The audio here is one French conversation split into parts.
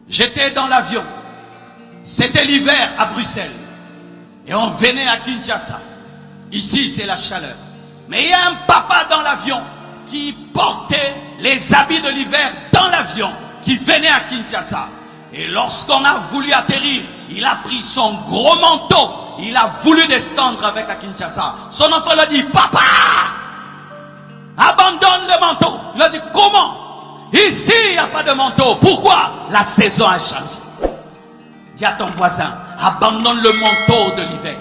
J'étais dans l'avion. C'était l'hiver à Bruxelles. Et on venait à Kinshasa. Ici, c'est la chaleur. Mais il y a un papa dans l'avion qui portait les habits de l'hiver dans l'avion, qui venait à Kinshasa. Et lorsqu'on a voulu atterrir, il a pris son gros manteau. Il a voulu descendre avec à Kinshasa. Son enfant lui dit, papa, abandonne le manteau. Il a dit, comment? Ici, il n'y a pas de manteau. Pourquoi? La saison a changé. Dis à ton voisin, abandonne le manteau de l'hiver.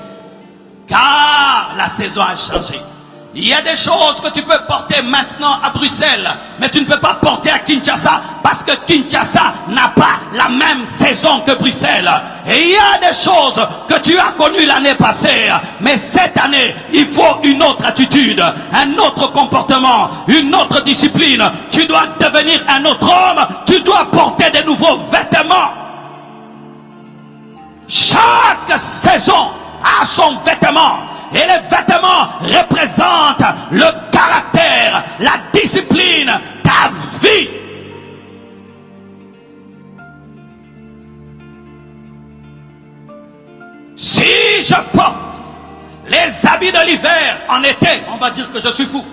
Car la saison a changé. Il y a des choses que tu peux porter maintenant à Bruxelles, mais tu ne peux pas porter à Kinshasa, parce que Kinshasa n'a pas la même saison que Bruxelles. Et il y a des choses que tu as connues l'année passée, mais cette année, il faut une autre attitude, un autre comportement, une autre discipline. Tu dois devenir un autre homme, tu dois porter de nouveaux vêtements. Chaque saison a son vêtement. Et les vêtements représentent le caractère, la discipline, ta vie. Si je porte les habits de l'hiver en été, on va dire que je suis fou.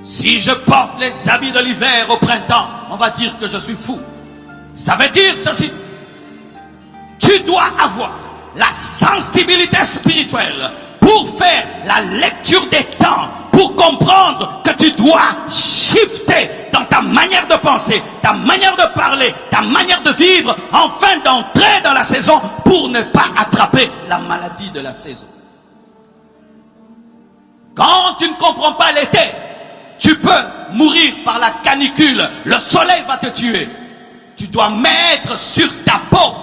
Si je porte les habits de l'hiver au printemps, on va dire que je suis fou. Ça veut dire ceci. Tu dois avoir la sensibilité spirituelle pour faire la lecture des temps, pour comprendre que tu dois shifter dans ta manière de penser, ta manière de parler, ta manière de vivre, afin d'entrer dans la saison pour ne pas attraper la maladie de la saison. Quand tu ne comprends pas l'été, tu peux mourir par la canicule, le soleil va te tuer. Tu dois mettre sur ta peau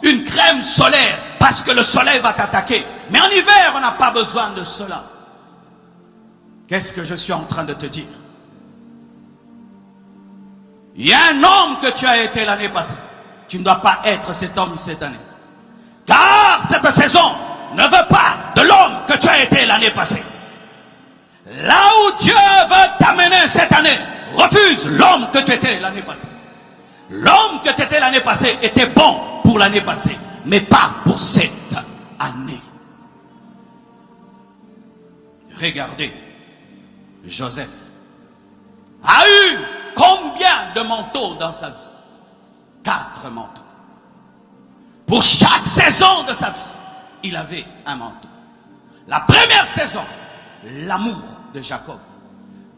une crème solaire, parce que le soleil va t'attaquer. Mais en hiver, on n'a pas besoin de cela. Qu'est-ce que je suis en train de te dire? Il y a un homme que tu as été l'année passée. Tu ne dois pas être cet homme cette année. Car cette saison ne veut pas de l'homme que tu as été l'année passée. Là où Dieu veut t'amener cette année, refuse l'homme que tu étais l'année passée. L'homme que tu étais l'année passée était bon pour l'année passée, mais pas pour cette année. Regardez, Joseph a eu combien de manteaux dans sa vie? 4 manteaux. Pour chaque saison de sa vie, il avait un manteau. La première saison, l'amour de Jacob.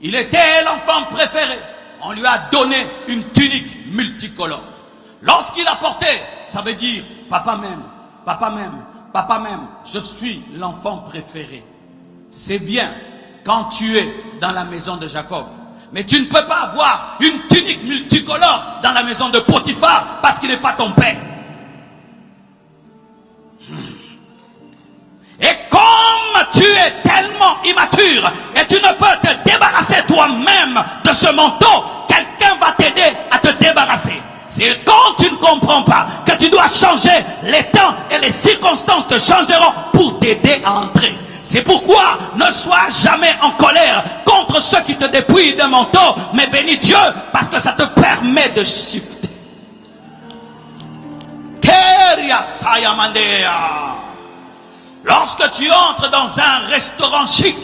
Il était l'enfant préféré. On lui a donné une tunique multicolore. Lorsqu'il a porté, ça veut dire, papa m'aime, papa m'aime, papa m'aime, je suis l'enfant préféré. C'est bien quand tu es dans la maison de Jacob. Mais tu ne peux pas avoir une tunique multicolore dans la maison de Potiphar parce qu'il n'est pas ton père. Et comme tu es tellement immature et tu ne peux te débarrasser toi-même de ce manteau, quelqu'un va t'aider à te débarrasser. C'est quand tu ne comprends pas que tu dois changer, les temps et les circonstances te changeront pour t'aider à entrer. C'est pourquoi ne sois jamais en colère contre ceux qui te dépouillent de manteau, mais bénis Dieu parce que ça te permet de shifter. Lorsque tu entres dans un restaurant chic,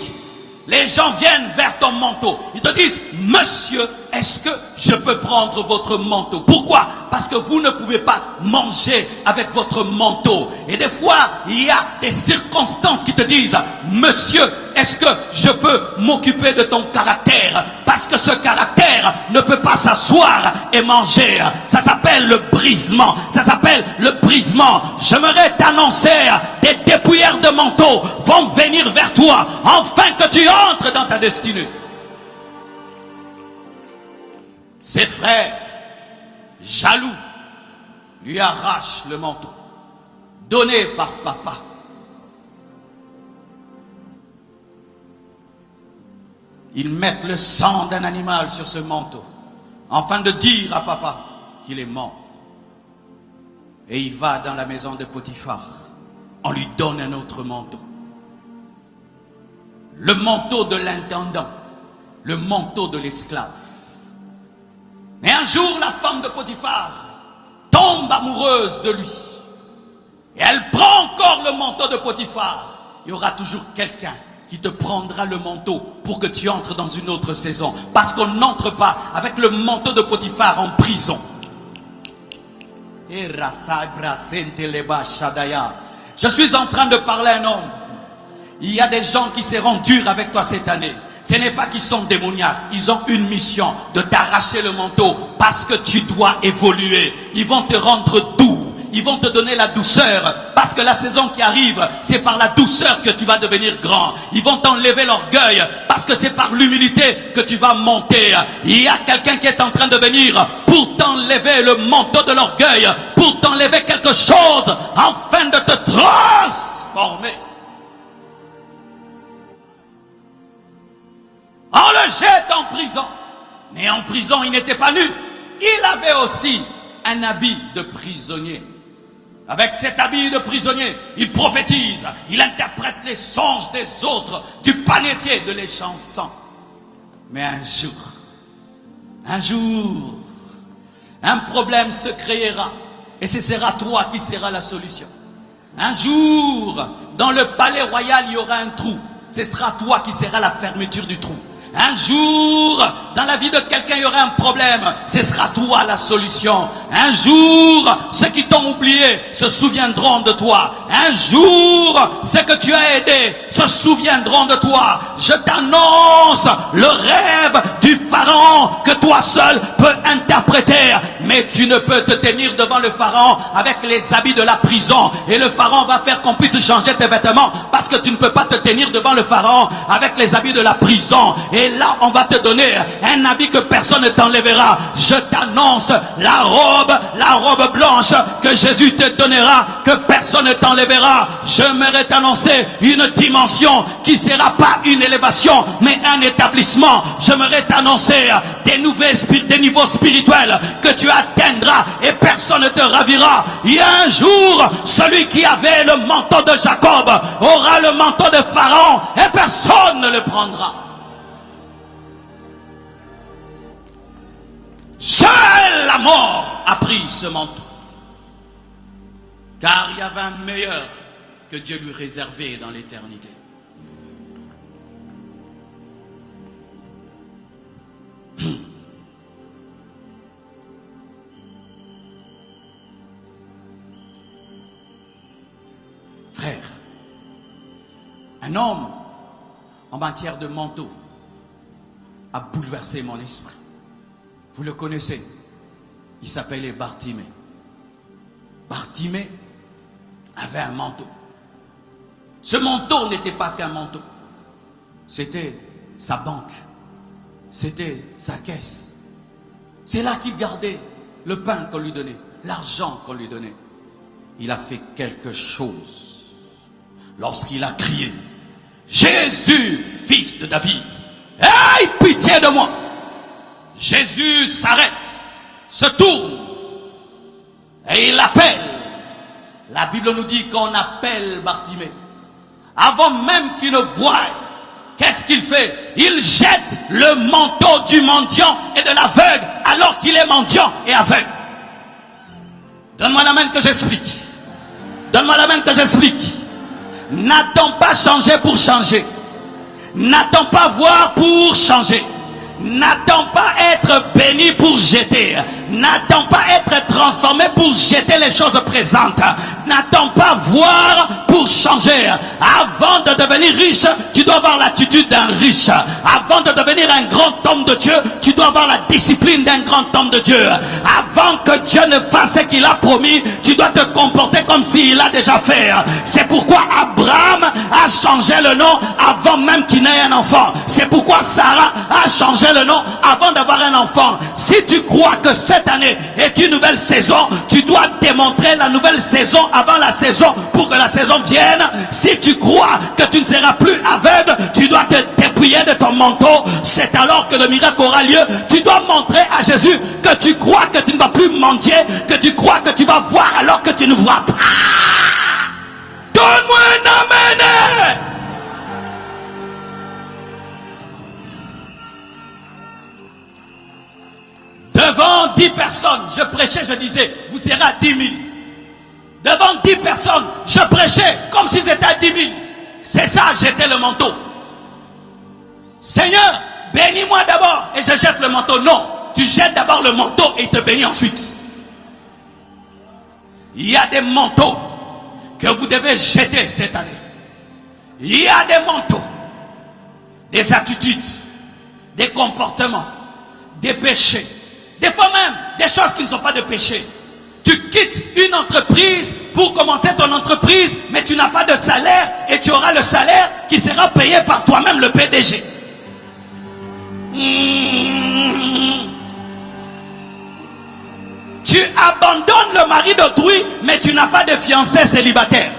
les gens viennent vers ton manteau. Ils te disent, monsieur, est-ce que je peux prendre votre manteau? Pourquoi? Parce que vous ne pouvez pas manger avec votre manteau. Et des fois, il y a des circonstances qui te disent, monsieur, est-ce que je peux m'occuper de ton caractère? Parce que ce caractère ne peut pas s'asseoir et manger. Ça s'appelle le brisement. Ça s'appelle le brisement. J'aimerais t'annoncer, des dépouilleurs de manteaux vont venir vers toi, afin que tu entres dans ta destinée. Ses frères, jaloux, lui arrachent le manteau, donné par papa. Ils mettent le sang d'un animal sur ce manteau, afin de dire à papa qu'il est mort. Et il va dans la maison de Potiphar. On lui donne un autre manteau. Le manteau de l'intendant, le manteau de l'esclave. Mais un jour, la femme de Potiphar tombe amoureuse de lui. Et elle prend encore le manteau de Potiphar. Il y aura toujours quelqu'un qui te prendra le manteau pour que tu entres dans une autre saison. Parce qu'on n'entre pas avec le manteau de Potiphar en prison. Je suis en train de parler à un homme. Il y a des gens qui seront durs avec toi cette année. Ce n'est pas qu'ils sont démoniaques. Ils ont une mission de t'arracher le manteau parce que tu dois évoluer. Ils vont te rendre doux. Ils vont te donner la douceur parce que la saison qui arrive, c'est par la douceur que tu vas devenir grand. Ils vont t'enlever l'orgueil parce que c'est par l'humilité que tu vas monter. Il y a quelqu'un qui est en train de venir pour t'enlever le manteau de l'orgueil, pour t'enlever quelque chose afin de te transformer. On le jette en prison. Mais en prison, il n'était pas nu. Il avait aussi un habit de prisonnier. Avec cet habit de prisonnier, il prophétise, il interprète les songes des autres, du panetier de les chansons. Mais un jour, un problème se créera et ce sera toi qui seras la solution. Un jour, dans le palais royal, il y aura un trou. Ce sera toi qui seras la fermeture du trou. Un jour, dans la vie de quelqu'un, il y aura un problème. Ce sera toi la solution. Un jour, ceux qui t'ont oublié se souviendront de toi. Un jour, ceux que tu as aidés se souviendront de toi. Je t'annonce le rêve du pharaon que toi seul peux interpréter. Mais tu ne peux te tenir devant le pharaon avec les habits de la prison. Et le pharaon va faire qu'on puisse changer tes vêtements parce que tu ne peux pas te tenir devant le pharaon avec les habits de la prison. Et là, on va te donner un habit que personne ne t'enlèvera. Je t'annonce la robe blanche que Jésus te donnera, que personne ne t'enlèvera. J'aimerais t'annoncer une dimension qui ne sera pas une élévation, mais un établissement. J'aimerais t'annoncer des niveaux spirituels que tu atteindras et personne ne te ravira. Il y a un jour, celui qui avait le manteau de Jacob aura le manteau de Pharaon et personne ne le prendra. Seule la mort a pris ce manteau. Car il y avait un meilleur que Dieu lui réservait dans l'éternité. Frère, un homme en matière de manteau a bouleversé mon esprit. Vous le connaissez. Il s'appelait Bartimée. Bartimée avait un manteau. Ce manteau n'était pas qu'un manteau. C'était sa banque. C'était sa caisse. C'est là qu'il gardait le pain qu'on lui donnait, l'argent qu'on lui donnait. Il a fait quelque chose lorsqu'il a crié: Jésus, fils de David, aie pitié de moi. Jésus s'arrête, se tourne et il appelle. La Bible nous dit qu'on appelle Bartimée. Avant même qu'il ne voie, qu'est-ce qu'il fait? Il jette le manteau du mendiant et de l'aveugle alors qu'il est mendiant et aveugle. Donne-moi la main que j'explique. Donne-moi la main que j'explique. N'attends pas changer pour changer. N'attends pas voir pour changer. N'attends pas être béni pour jeter. N'attends pas être transformé pour jeter les choses présentes. N'attends pas voir pour changer. Avant de devenir riche, tu dois avoir l'attitude d'un riche. Avant de devenir un grand homme de Dieu, tu dois avoir la discipline d'un grand homme de Dieu. Avant que Dieu ne fasse ce qu'il a promis, tu dois te comporter comme s'il l'a déjà fait. C'est pourquoi Abraham a changé le nom avant même qu'il n'ait un enfant. C'est pourquoi Sarah a changé le nom avant d'avoir un enfant. Si tu crois que cette année est une nouvelle saison, tu dois démontrer la nouvelle saison avant la saison pour que la saison vienne. Si tu crois que tu ne seras plus aveugle, tu dois te dépouiller de ton manteau. C'est alors que le miracle aura lieu. Tu dois montrer à Jésus que tu crois que tu ne vas plus mendier, que tu crois que tu vas voir alors que tu ne vois pas. Donne-moi un amen. Devant 10 personnes, je prêchais, je disais, vous serez à 10 000. Devant 10 personnes, je prêchais comme si c'était à 10 000. C'est ça, j'étais le manteau. Seigneur, bénis-moi d'abord et je jette le manteau. Non, tu jettes d'abord le manteau et il te bénit ensuite. Il y a des manteaux que vous devez jeter cette année. Il y a des manteaux, des attitudes, des comportements, des péchés, des fois même des choses qui ne sont pas de péché. Tu quittes une entreprise pour commencer ton entreprise, mais tu n'as pas de salaire et tu auras le salaire qui sera payé par toi-même, le PDG. Tu abandonnes le mari d'autrui, mais tu n'as pas de fiancé célibataire.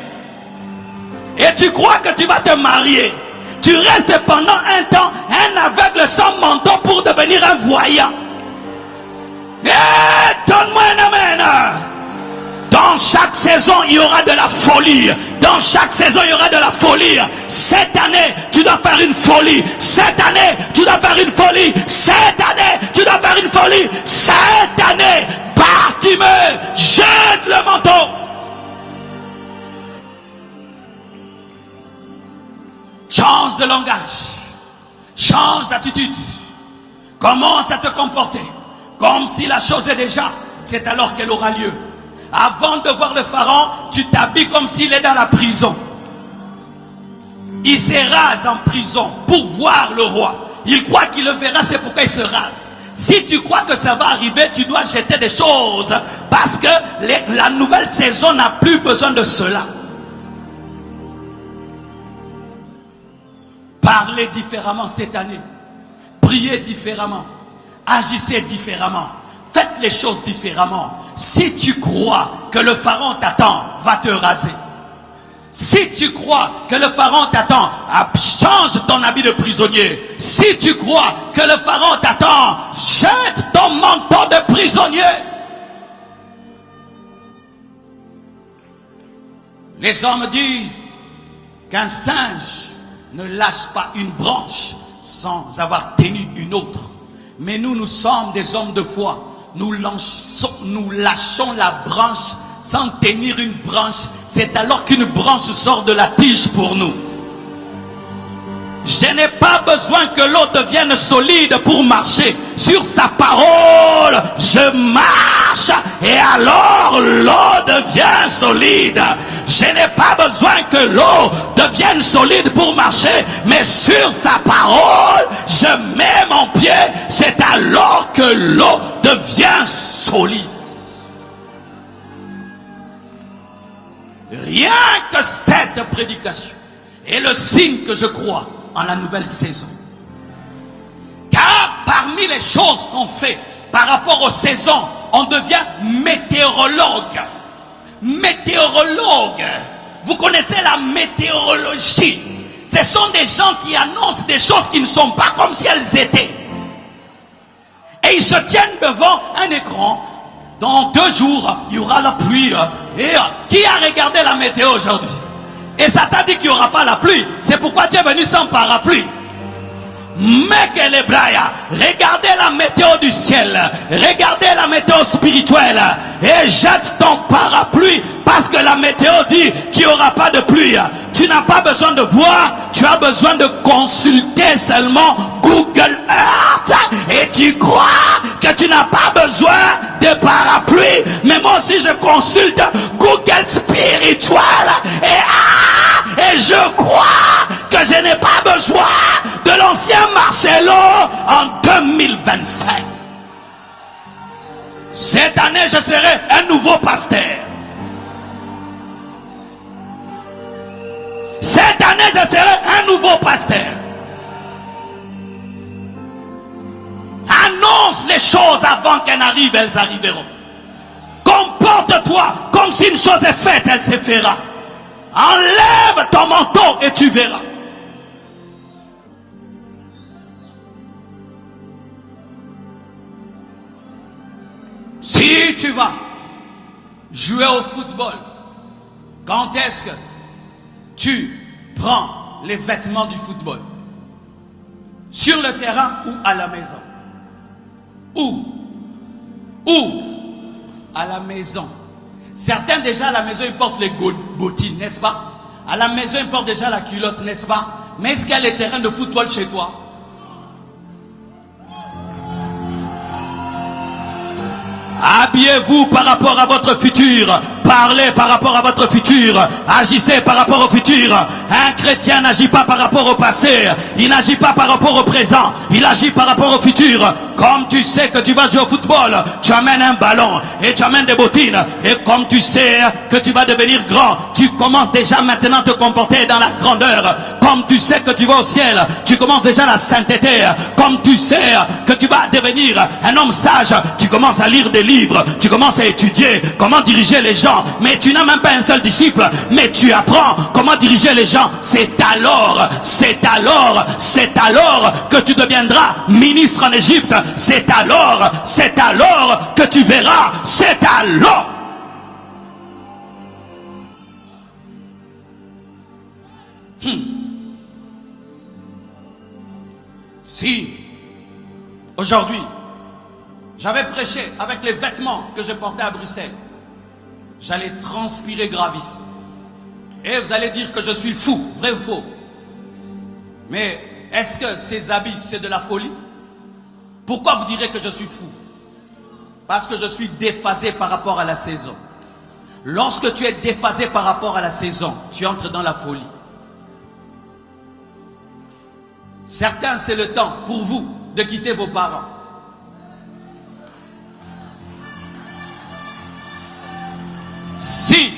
Et tu crois que tu vas te marier. Tu restes pendant un temps un aveugle sans manteau pour devenir un voyant. Donne-moi un amen. Dans chaque saison, il y aura de la folie. Dans chaque saison, il y aura de la folie. Cette année, tu dois faire une folie. Cette année, tu dois faire une folie. Cette année, tu dois faire une folie. Cette année, Bartimée, jette le manteau. Change de langage. Change d'attitude. Commence à te comporter comme si la chose est déjà. C'est alors qu'elle aura lieu. Avant de voir le pharaon, tu t'habilles comme s'il est dans la prison. Il se rase en prison pour voir le roi. Il croit qu'il le verra, c'est pourquoi il se rase. Si tu crois que ça va arriver, tu dois jeter des choses. Parce que la nouvelle saison n'a plus besoin de cela. Parlez différemment cette année. Priez différemment. Agissez différemment. Faites les choses différemment. Si tu crois que le pharaon t'attend, va te raser. Si tu crois que le pharaon t'attend, change ton habit de prisonnier. Si tu crois que le pharaon t'attend, jette ton manteau de prisonnier. Les hommes disent qu'un singe ne lâche pas une branche sans avoir tenu une autre. Mais nous sommes des hommes de foi. Nous lâchons la branche sans tenir une branche. C'est alors qu'une branche sort de la tige pour nous. Je n'ai pas besoin que l'eau devienne solide pour marcher. Sur sa parole, je marche et alors l'eau devient solide. Je n'ai pas besoin que l'eau devienne solide pour marcher, mais sur sa parole, je mets mon pied. C'est alors que l'eau devient solide. Rien que cette prédication est le signe que je crois en la nouvelle saison. Car parmi les choses qu'on fait par rapport aux saisons, on devient météorologue. Météorologue. Vous connaissez la météorologie. Ce sont des gens qui annoncent des choses qui ne sont pas comme si elles étaient. Et ils se tiennent devant un écran. Dans 2 jours, il y aura la pluie. Et qui a regardé la météo aujourd'hui? Et ça t'a dit qu'il n'y aura pas la pluie. C'est pourquoi tu es venu sans parapluie. Regardez la météo du ciel. Regardez la météo spirituelle. Et jette ton parapluie. Parce que la météo dit qu'il n'y aura pas de pluie. Tu n'as pas besoin de voir. Tu as besoin de consulter seulement Google Earth. Et tu crois que tu n'as pas besoin de parapluie. Mais moi aussi je consulte Google spirituel. Et je crois que je n'ai pas besoin de l'ancien Marcelo en 2025. Cette année, je serai un nouveau pasteur. Cette année, je serai un nouveau pasteur. Annonce les choses avant qu'elles n'arrivent, elles arriveront. Comporte-toi comme si une chose est faite, elle se fera. Enlève ton manteau et tu verras. Si tu vas jouer au football, quand est-ce que tu prends les vêtements du football? Sur le terrain ou à la maison? Où? Où? À la maison. Certains déjà à la maison ils portent les bottines, n'est-ce pas? À la maison ils portent déjà la culotte, n'est-ce pas? Mais est-ce qu'il y a les terrains de football chez toi? Habillez-vous par rapport à votre futur. Parlez par rapport à votre futur. Agissez par rapport au futur. Un chrétien n'agit pas par rapport au passé. Il n'agit pas par rapport au présent. Il agit par rapport au futur. Comme tu sais que tu vas jouer au football, tu amènes un ballon et tu amènes des bottines. Et comme tu sais que tu vas devenir grand, tu commences déjà maintenant à te comporter dans la grandeur. Comme tu sais que tu vas au ciel, tu commences déjà la sainteté. Comme tu sais que tu vas devenir un homme sage, tu commences à lire des livres, tu commences à étudier comment diriger les gens. Mais tu n'as même pas un seul disciple, mais tu apprends comment diriger les gens. C'est alors que tu deviendras ministre en Égypte. C'est alors que tu verras. C'est alors. Si aujourd'hui j'avais prêché avec les vêtements que je portais à Bruxelles, j'allais transpirer gravis. Et vous allez dire que je suis fou, vrai ou faux? Mais est-ce que ces habits, c'est de la folie? Pourquoi vous direz que je suis fou? Parce que je suis déphasé par rapport à la saison. Lorsque tu es déphasé par rapport à la saison, tu entres dans la folie. Certains, c'est le temps pour vous de quitter vos parents. Si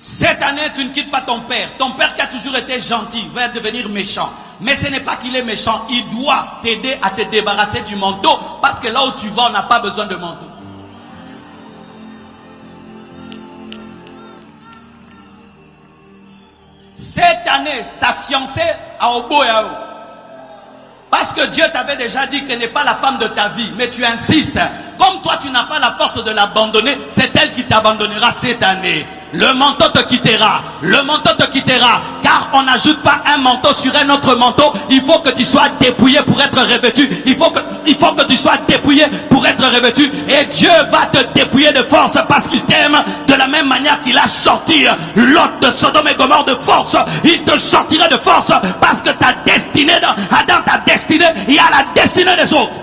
cette année tu ne quittes pas ton père qui a toujours été gentil va devenir méchant. Mais ce n'est pas qu'il est méchant, il doit t'aider à te débarrasser du manteau, parce que là où tu vas, on n'a pas besoin de manteau. Cette année, ta fiancée a Obo et Ao. Parce que Dieu t'avait déjà dit qu'elle n'est pas la femme de ta vie, mais tu insistes. Comme toi, tu n'as pas la force de l'abandonner, c'est elle qui t'abandonnera cette année. Le manteau te quittera. Le manteau te quittera. Car on n'ajoute pas un manteau sur un autre manteau. Il faut que tu sois dépouillé pour être revêtu. Il faut que tu sois dépouillé pour être revêtu. Et Dieu va te dépouiller de force parce qu'il t'aime de la même manière qu'il a sorti Lot de Sodome et Gomorrhe de force. Il te sortira de force parce que ta destinée, dans ta destinée, il y a la destinée des autres.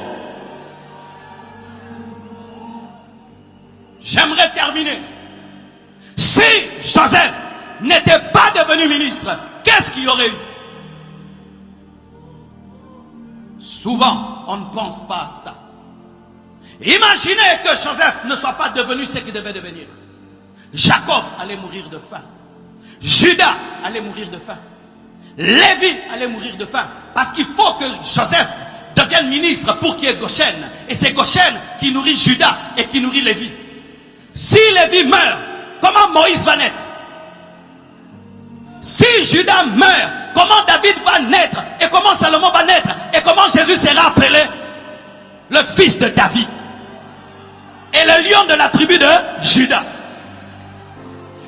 J'aimerais terminer. Si Joseph n'était pas devenu ministre, qu'est-ce qu'il y aurait eu? Souvent, on ne pense pas à ça. Imaginez que Joseph ne soit pas devenu ce qu'il devait devenir. Jacob allait mourir de faim. Judas allait mourir de faim. Lévi allait mourir de faim. Parce qu'il faut que Joseph devienne ministre pour qu'il y ait Goshen. Et c'est Goshen qui nourrit Judas et qui nourrit Lévi. Si Lévi meurt, comment Moïse va naître? Si Judas meurt, comment David va naître? Et comment Salomon va naître? Et comment Jésus sera appelé? Le fils de David. Et le lion de la tribu de Judas.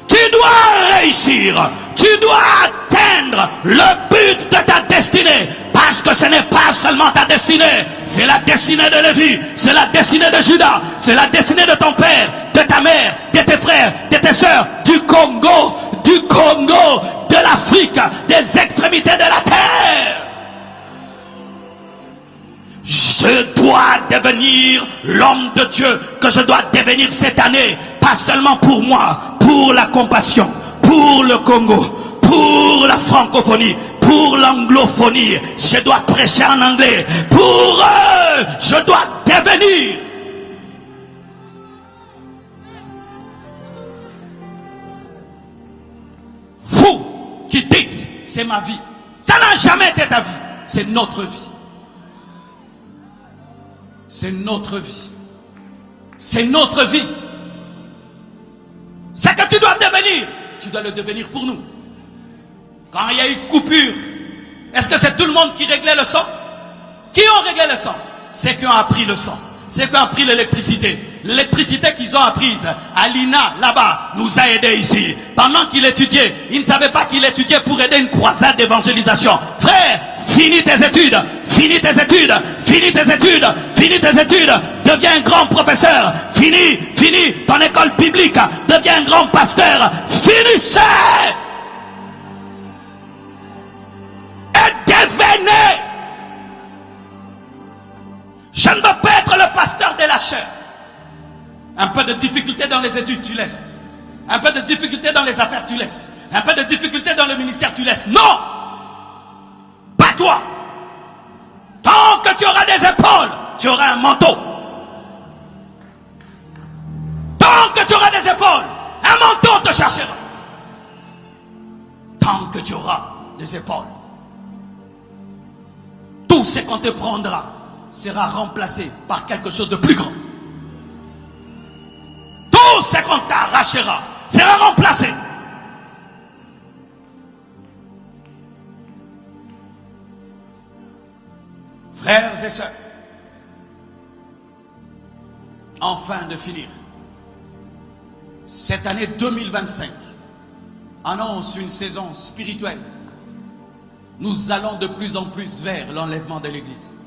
Tu dois réussir. Tu dois atteindre le but de ta destinée. Parce que ce n'est pas seulement ta destinée. C'est la destinée de Lévi. C'est la destinée de Judas. C'est la destinée de ton père, de ta mère, de tes frères, de tes sœurs, du Congo, de l'Afrique, des extrémités de la terre. Je dois devenir l'homme de Dieu que je dois devenir cette année. Pas seulement pour moi, pour la compassion, pour le Congo, pour la francophonie, pour l'anglophonie. Je dois prêcher en anglais. Pour eux, je dois devenir. Vous qui dites, c'est ma vie. Ça n'a jamais été ta vie. C'est notre vie. C'est notre vie. C'est notre vie. Ce que tu dois devenir, tu dois le devenir pour nous. Quand il y a eu coupure, est-ce que c'est tout le monde qui réglait le son? Qui ont réglé le son? Ceux qui ont appris le son. Ceux qui ont appris l'électricité. L'électricité qu'ils ont apprise, Alina, là-bas, nous a aidés ici. Pendant qu'il étudiait, il ne savait pas qu'il étudiait pour aider une croisade d'évangélisation. Frère, finis tes études, finis tes études, finis tes études, finis tes études, deviens un grand professeur, finis ton école biblique, deviens un grand pasteur, finissez et devenez. Je ne veux pas être le pasteur de la chair. Un peu de difficulté dans les études, tu laisses. Un peu de difficulté dans les affaires, tu laisses. Un peu de difficulté dans le ministère, tu laisses. Non! Pas toi! Tant que tu auras des épaules, tu auras un manteau. Tant que tu auras des épaules, un manteau te cherchera. Tant que tu auras des épaules, tout ce qu'on te prendra sera remplacé par quelque chose de plus grand. Tout ce qu'on t'arrachera sera remplacé. Frères et sœurs, enfin de finir, cette année 2025 annonce une saison spirituelle. Nous allons de plus en plus vers l'enlèvement de l'Église.